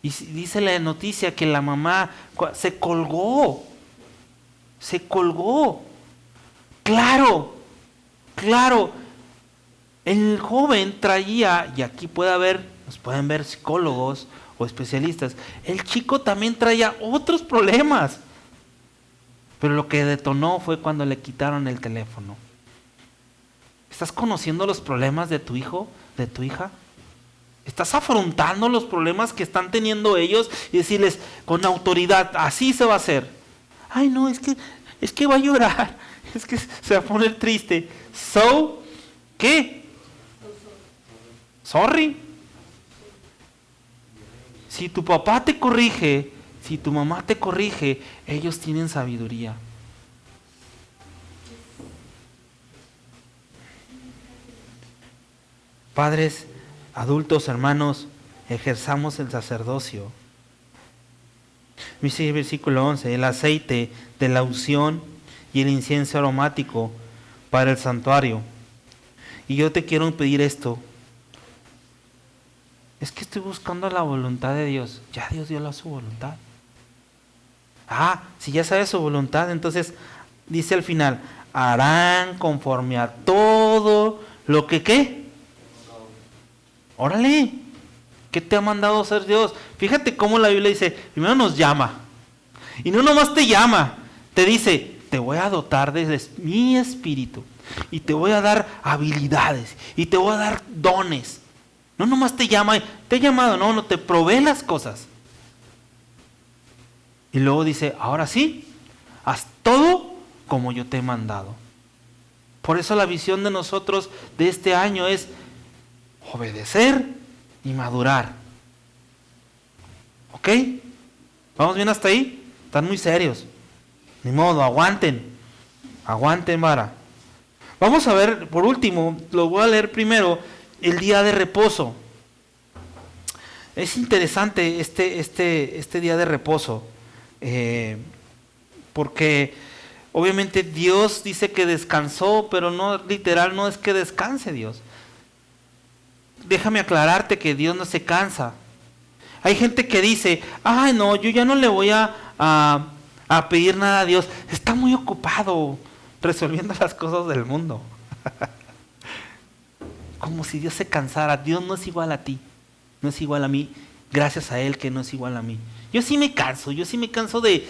Y dice la noticia que la mamá se colgó. Se colgó. Claro. El joven traía, y aquí nos pueden ver psicólogos o especialistas, el chico también traía otros problemas. Pero lo que detonó fue cuando le quitaron el teléfono. ¿Estás conociendo los problemas de tu hijo, de tu hija? ¿Estás afrontando los problemas que están teniendo ellos y decirles con autoridad, así se va a hacer? Ay, no, es que va a llorar, es que se va a poner triste. ¿Qué? Sorry. Si tu papá te corrige, si tu mamá te corrige, ellos tienen sabiduría. Padres, adultos, hermanos, ejerzamos el sacerdocio. Dice el versículo 11, el aceite de la unción y el incienso aromático para el santuario. Y yo te quiero pedir esto. Es que estoy buscando la voluntad de Dios. Ya Dios dio su voluntad. Si ya sabes su voluntad, entonces dice al final, harán conforme a todo lo que ¿qué? Órale, ¿qué te ha mandado hacer Dios? Fíjate cómo la Biblia dice, primero nos llama. Y no nomás te llama, te dice, te voy a dotar de mi espíritu y te voy a dar habilidades y te voy a dar dones. No nomás te he llamado, no, te provee las cosas. Y luego dice, ahora sí, haz todo como yo te he mandado. Por eso la visión de nosotros de este año es obedecer y madurar. ¿Ok? ¿Vamos bien hasta ahí? Están muy serios. Ni modo, aguanten, vara. Vamos a ver, por último, lo voy a leer primero, el día de reposo. Es interesante este día de reposo, porque obviamente Dios dice que descansó, pero no literal, no es que descanse Dios. Déjame aclararte que Dios no se cansa. Hay gente que dice, ay no, yo ya no le voy a pedir nada a Dios, está muy ocupado resolviendo las cosas del mundo. Como si Dios se cansara. Dios no es igual a ti, no es igual a mí, gracias a Él que no es igual a mí. Yo sí me canso de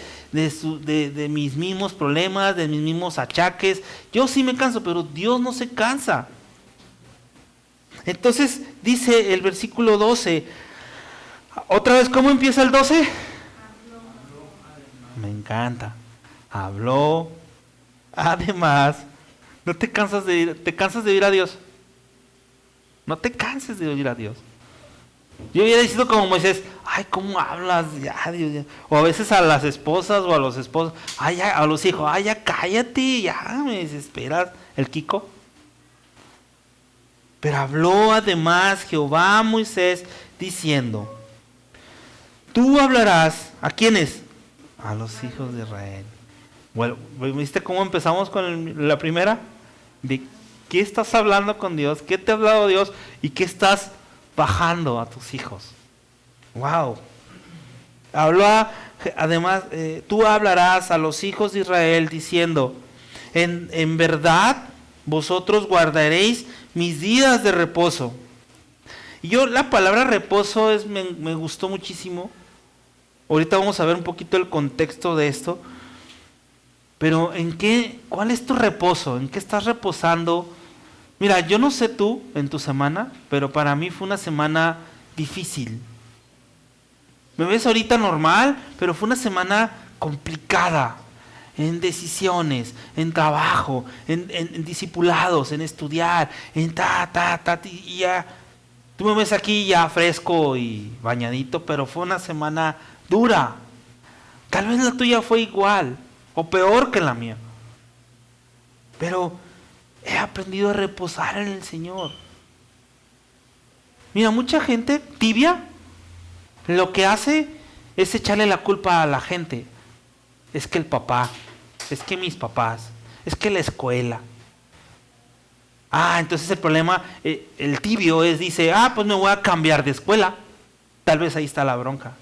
mis mismos problemas, de mis mismos achaques, yo sí me canso, pero Dios no se cansa. Entonces dice el versículo 12, otra vez, ¿cómo empieza el 12? Me encanta. Habló. Además, no te cansas de ir a Dios. No te canses de oír a Dios. Yo hubiera dicho como Moisés, ay, ¿cómo hablas? Ya, Dios, ya. O a veces a las esposas o a los esposos, ay, ya, a los hijos, ay, ya cállate, ya me desesperas. El Kiko. Pero habló además Jehová a Moisés diciendo, tú hablarás, ¿a quiénes? A los hijos de Israel. Bueno, ¿viste cómo empezamos con la primera? ¿De qué estás hablando con Dios? ¿Qué te ha hablado Dios? ¿Y qué estás bajando a tus hijos? ¡Wow! Habló además, tú hablarás a los hijos de Israel diciendo, en verdad vosotros guardaréis mis días de reposo. Y yo, la palabra reposo me gustó muchísimo. Ahorita vamos a ver un poquito el contexto de esto. Pero ¿cuál es tu reposo? ¿En qué estás reposando? Mira, yo no sé tú en tu semana, pero para mí fue una semana difícil. Me ves ahorita normal, pero fue una semana complicada. En decisiones, en trabajo, en discipulados, en estudiar, en y ya. Tú me ves aquí ya fresco y bañadito, pero fue una semana dura. Tal vez la tuya fue igual o peor que la mía. Pero he aprendido a reposar en el Señor. Mira, mucha gente tibia lo que hace es echarle la culpa a la gente. Es que el papá, es que mis papás, es que la escuela. Entonces el problema, el tibio dice, pues me voy a cambiar de escuela. Tal vez ahí está la bronca.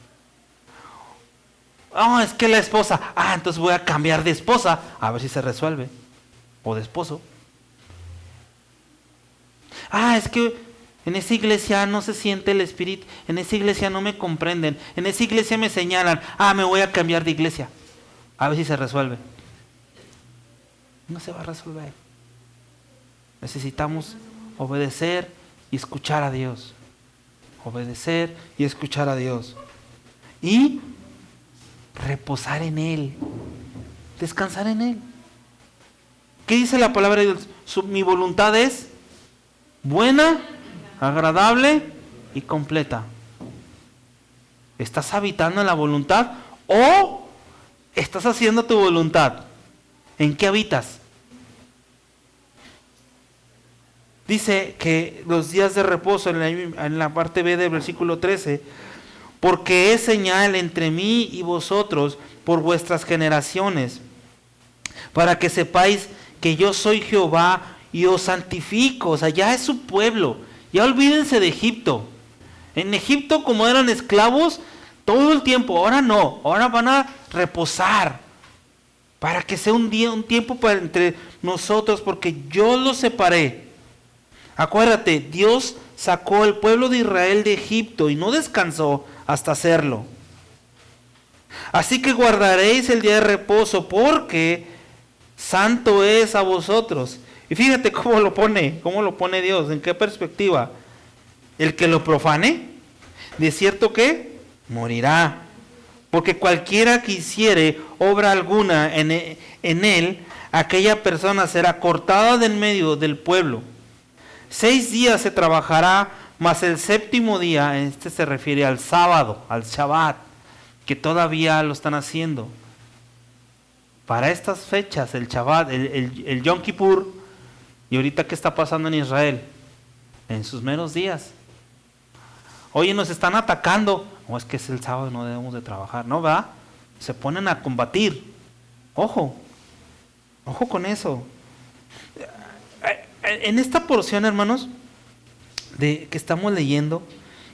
Es que la esposa, entonces voy a cambiar de esposa, a ver si se resuelve. O de esposo. Es que en esa iglesia no se siente el espíritu, en esa iglesia no me comprenden, en esa iglesia me señalan, me voy a cambiar de iglesia. A ver si se resuelve. No se va a resolver. Necesitamos obedecer y escuchar a Dios. Obedecer y escuchar a Dios. Y reposar en Él. Descansar en Él. ¿Qué dice la palabra de Dios? Mi voluntad es buena, agradable y completa. ¿Estás habitando en la voluntad o estás haciendo tu voluntad? ¿En qué habitas? Dice que los días de reposo, en la parte B del versículo 13, porque es señal entre mí y vosotros por vuestras generaciones, para que sepáis que yo soy Jehová y os santifico. O sea, ya es su pueblo. Ya olvídense de Egipto. En Egipto, como eran esclavos todo el tiempo, ahora no, ahora van a reposar. Para que sea un tiempo para entre nosotros, porque yo los separé. Acuérdate, Dios sacó al pueblo de Israel de Egipto y no descansó hasta hacerlo. Así que guardaréis el día de reposo, porque santo es a vosotros. Y fíjate cómo lo pone Dios, en qué perspectiva. El que lo profane, de cierto que morirá. Porque cualquiera que hiciere obra alguna en él, aquella persona será cortada del medio del pueblo. 6 días se trabajará, mas el séptimo día, este se refiere al sábado, al Shabbat, que todavía lo están haciendo. Para estas fechas, el Shabbat, el Yom Kippur, y ahorita qué está pasando en Israel, en sus meros días. Oye, nos están atacando. No, es que es el sábado, no debemos de trabajar, ¿no? ¿Va? Se ponen a combatir. Ojo con eso. En esta porción, hermanos, que estamos leyendo,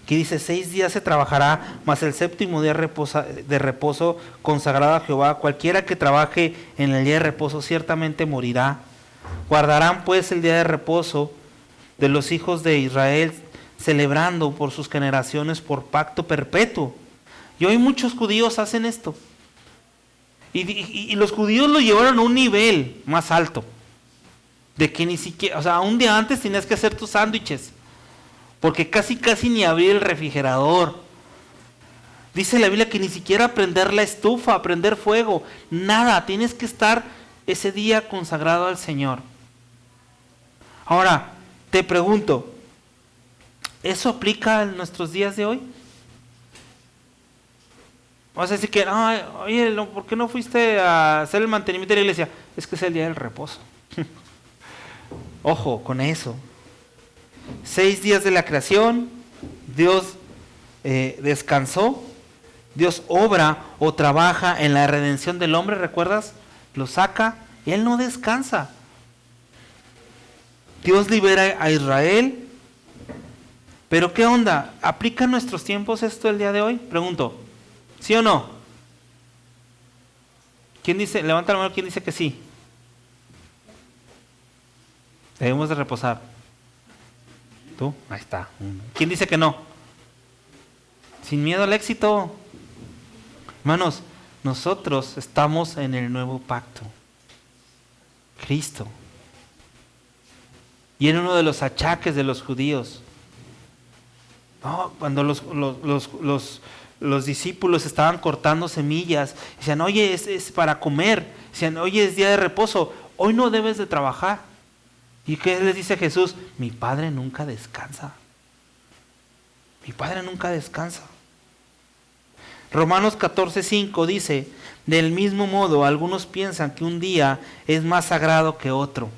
que dice 6 días se trabajará, mas el séptimo día de reposo consagrado a Jehová. Cualquiera que trabaje en el día de reposo ciertamente morirá. Guardarán pues el día de reposo de los hijos de Israel, celebrando por sus generaciones por pacto perpetuo. Y hoy muchos judíos hacen esto. Y los judíos lo llevaron a un nivel más alto. De que ni siquiera, o sea, un día antes tenías que hacer tus sándwiches. Porque casi ni abrir el refrigerador. Dice la Biblia que ni siquiera prender la estufa, prender fuego. Nada, tienes que estar ese día consagrado al Señor. Ahora, te pregunto, ¿eso aplica en nuestros días de hoy? Vas a decir que, oye, ¿por qué no fuiste a hacer el mantenimiento de la iglesia? Es que es el día del reposo. Ojo con eso. 6 días de la creación, Dios descansó, Dios obra o trabaja en la redención del hombre, ¿recuerdas? Lo saca, Él no descansa. Dios libera a Israel, pero ¿qué onda? ¿Aplica en nuestros tiempos esto el día de hoy? Pregunto, ¿sí o no? ¿Quién dice? Levanta la mano, ¿quién dice que sí? Debemos de reposar. ¿Tú? Ahí está. ¿Quién dice que no? Sin miedo al éxito. Hermanos, nosotros estamos en el nuevo pacto. Cristo. Y era uno de los achaques de los judíos. No, cuando los discípulos estaban cortando semillas, decían, oye, es para comer. Decían, oye, es día de reposo. Hoy no debes de trabajar. ¿Y qué les dice Jesús? Mi Padre nunca descansa. Mi Padre nunca descansa. Romanos 14:5 dice, del mismo modo, algunos piensan que un día es más sagrado que otro,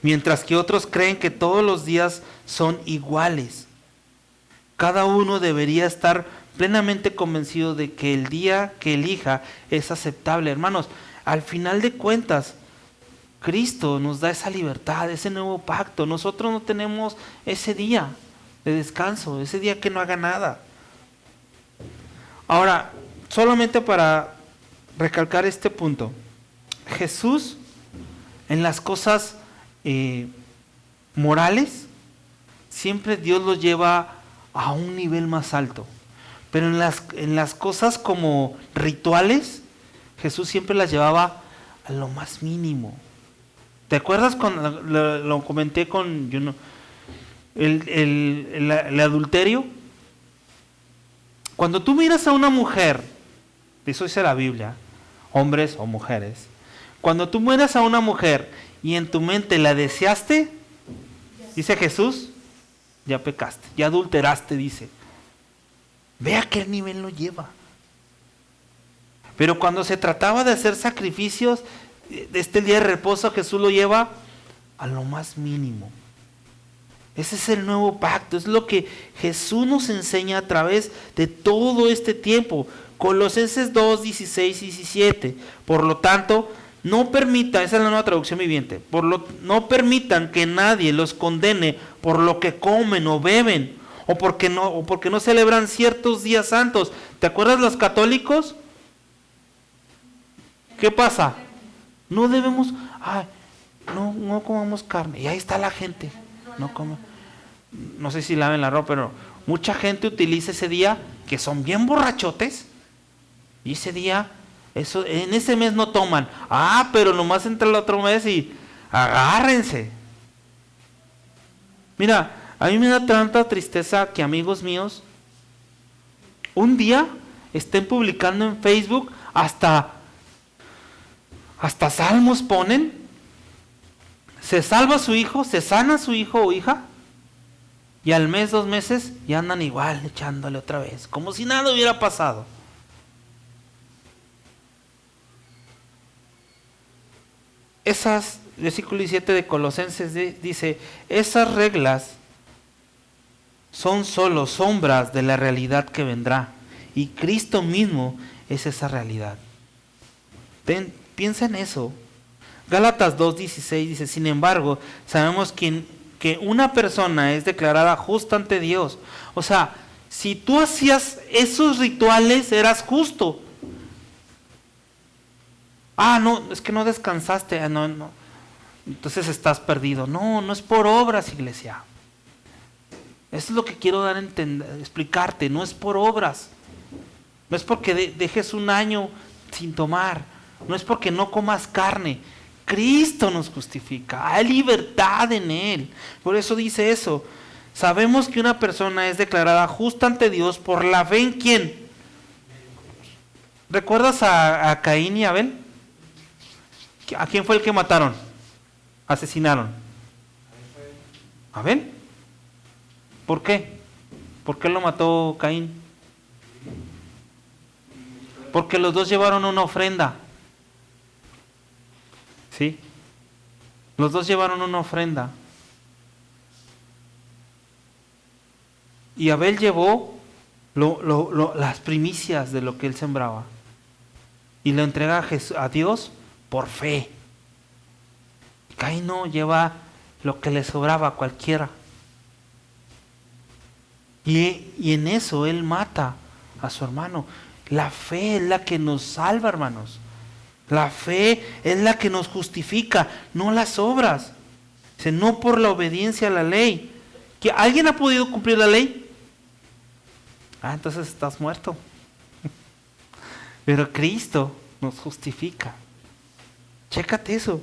mientras que otros creen que todos los días son iguales. Cada uno debería estar plenamente convencido de que el día que elija es aceptable. Hermanos, al final de cuentas, Cristo nos da esa libertad, ese nuevo pacto. Nosotros no tenemos ese día de descanso, ese día que no haga nada. Ahora, solamente para recalcar este punto, Jesús en las cosas morales, siempre Dios los lleva a un nivel más alto. Pero en las cosas como rituales, Jesús siempre las llevaba a lo más mínimo. ¿Te acuerdas cuando lo comenté con el adulterio? Cuando tú miras a una mujer, eso dice la Biblia, hombres o mujeres, cuando tú miras a una mujer y en tu mente la deseaste, dice Jesús, ya pecaste, ya adulteraste, dice. Ve a qué nivel lo lleva. Pero cuando se trataba de hacer sacrificios, de este día de reposo, Jesús lo lleva a lo más mínimo. Ese es el nuevo pacto, es lo que Jesús nos enseña a través de todo este tiempo. Colosenses 2, 16 y 17. Por lo tanto, no permita, esa es la nueva traducción viviente, no permitan que nadie los condene por lo que comen o beben, o porque no celebran ciertos días santos. ¿Te acuerdas los católicos? ¿Qué pasa? No debemos, no comamos carne. Y ahí está la gente. No sé si laven la ropa, pero mucha gente utiliza ese día, que son bien borrachotes, y ese día Eso, en ese mes no toman. Ah, pero nomás entra el otro mes y agárrense. Mira, a mí me da tanta tristeza que amigos míos un día estén publicando en Facebook hasta salmos ponen. Se salva su hijo, se sana su hijo o hija, y al mes, 2 meses, ya andan igual echándole otra vez, como si nada hubiera pasado. Versículo 17 de Colosenses dice, esas reglas son solo sombras de la realidad que vendrá, y Cristo mismo es esa realidad. Piensa en eso. Gálatas 2:16 dice, sin embargo, sabemos que una persona es declarada justa ante Dios. O sea, si tú hacías esos rituales, eras justo. Ah, no, es que no descansaste. No. Entonces estás perdido. No es por obras, iglesia. Eso es lo que quiero dar a entender, explicarte. No es por obras. No es porque dejes un año sin tomar. No es porque no comas carne. Cristo nos justifica, hay libertad en Él. Por eso dice eso. Sabemos que una persona es declarada justa ante Dios por la fe en ¿quién? ¿Recuerdas a Caín y Abel? ¿A quién fue el que mataron? Asesinaron. ¿Abel? ¿Por qué? ¿Por qué lo mató Caín? Porque los dos llevaron una ofrenda. ¿Sí? Los dos llevaron una ofrenda. Y Abel llevó las primicias de lo que él sembraba. Y lo entrega a Dios por fe. Caín no lleva lo que le sobraba a cualquiera. Y en eso él mata a su hermano. La fe es la que nos salva, hermanos. La fe es la que nos justifica, no las obras. Dice, no por la obediencia a la ley. ¿Que alguien ha podido cumplir la ley? Ah, entonces estás muerto. Pero Cristo nos justifica. Chécate eso.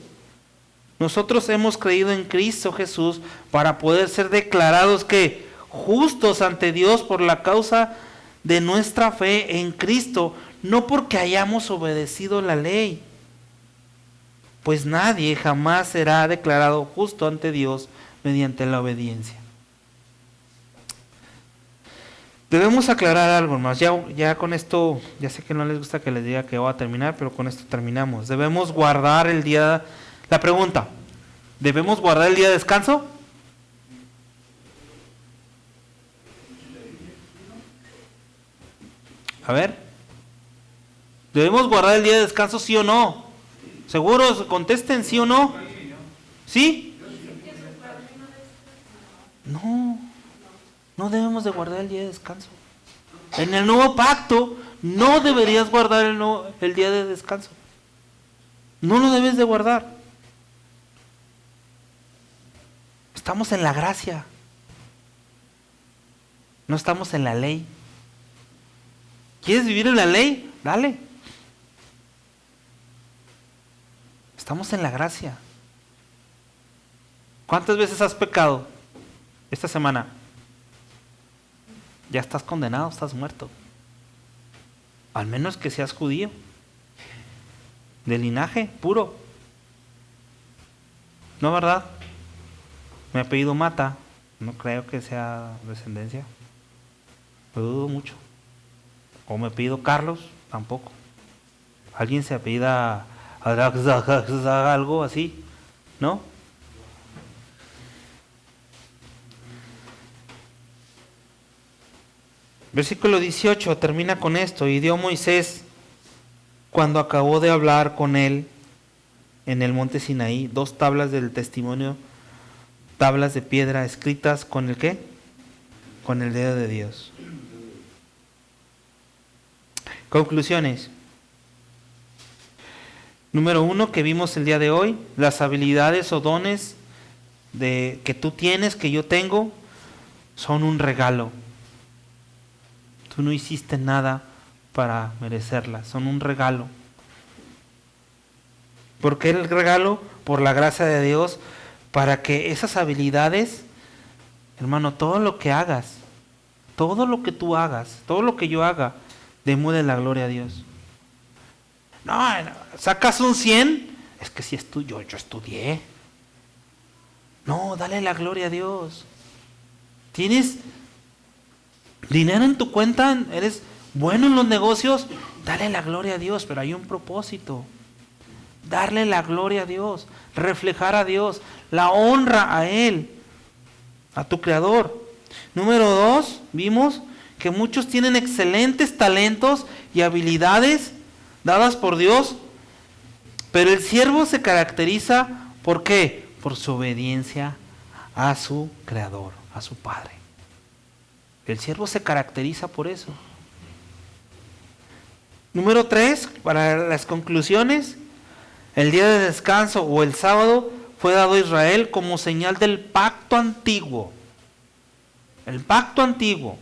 Nosotros hemos creído en Cristo Jesús para poder ser declarados que justos ante Dios por la causa de nuestra fe en Cristo, no porque hayamos obedecido la ley, pues nadie jamás será declarado justo ante Dios mediante la obediencia. Debemos aclarar algo más, ya con esto, ya sé que no les gusta que les diga que voy a terminar, pero con esto terminamos. Debemos guardar el día, la pregunta, ¿debemos guardar el día de descanso? A ver, ¿debemos guardar el día de descanso, sí o no? ¿Seguros? Contesten, ¿sí o no? ¿Sí? No debemos de guardar el día de descanso. En el nuevo pacto no deberías guardar el día de descanso. No lo debes de guardar. Estamos en la gracia. No estamos en la ley. ¿Quieres vivir en la ley? Dale. Estamos en la gracia. ¿Cuántas veces has pecado esta semana? Ya estás condenado, estás muerto. Al menos que seas judío. De linaje puro. ¿No, verdad? Mi apellido Mata. No creo que sea descendencia. Lo dudo mucho. O me apellido Carlos, tampoco. ¿Alguien se apellida algo así? ¿No? Versículo 18 termina con esto. Y dio Moisés, cuando acabó de hablar con él en el monte Sinaí, 2 tablas del testimonio, tablas de piedra escritas con el ¿qué? Con el dedo de Dios. Conclusiones. Número 1 que vimos el día de hoy, las habilidades o dones que tú tienes, que yo tengo, son un regalo. Tú no hiciste nada para merecerlas, son un regalo. Porque el regalo por la gracia de Dios para que esas habilidades, hermano, todo lo que hagas, todo lo que tú hagas, todo lo que yo haga, demude la gloria a Dios. No, sacas un 100, es que si yo estudié. No, dale la gloria a Dios. Tienes dinero en tu cuenta, eres bueno en los negocios, dale la gloria a Dios, pero hay un propósito. Darle la gloria a Dios, reflejar a Dios, la honra a Él, a tu Creador. Número 2, vimos que muchos tienen excelentes talentos y habilidades dadas por Dios, pero el siervo se caracteriza, ¿por qué? Por su obediencia a su Creador, a su Padre. El siervo se caracteriza por eso. Número 3, para las conclusiones, el día de descanso o el sábado fue dado a Israel como señal del pacto antiguo. El pacto antiguo.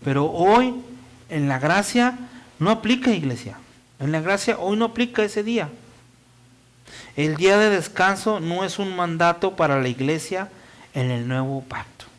Pero hoy en la gracia no aplica, iglesia. En la gracia hoy no aplica ese día. El día de descanso no es un mandato para la iglesia en el nuevo pacto.